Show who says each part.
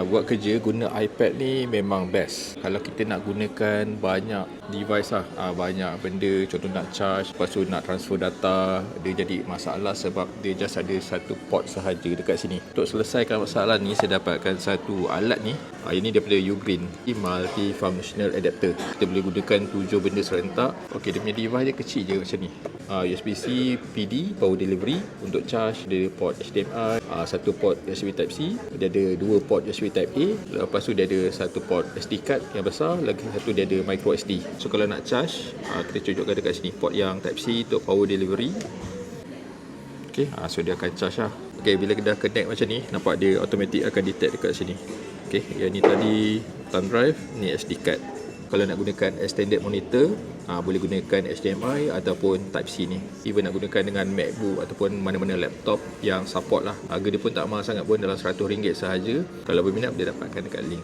Speaker 1: Buat kerja guna iPad ni memang best. Kalau kita nak gunakan banyak device lah, banyak benda, contoh nak charge, lepas tu nak transfer data, dia jadi masalah sebab dia just ada satu port sahaja dekat sini. Untuk selesaikan masalah ni, saya dapatkan satu alat ni. Ini daripada Ugreen, multi-functional adapter. Kita boleh gunakan 7 benda serentak. Okey, dia punya device dia kecil je macam ni. USB-C PD, power delivery. Untuk charge, dia ada port HDMI, satu port USB Type-C, dia ada 2 port USB Type-A, lepas tu dia ada satu port SD card yang besar, lagi satu dia ada micro SD. So kalau nak charge, kita tunjukkan dekat sini port yang Type-C untuk power delivery. Okay, so dia akan charge lah. Okay, bila dah connect macam ni, nampak dia automatic akan detect dekat sini. Okay, yang ni tadi thumb drive, ni SD card. Kalau nak gunakan extended monitor, boleh gunakan HDMI ataupun Type-C ni. Even nak gunakan dengan MacBook ataupun mana-mana laptop yang support lah. Harga dia pun tak mahal sangat pun, dalam RM100 sahaja. Kalau berminat boleh dapatkan dekat link.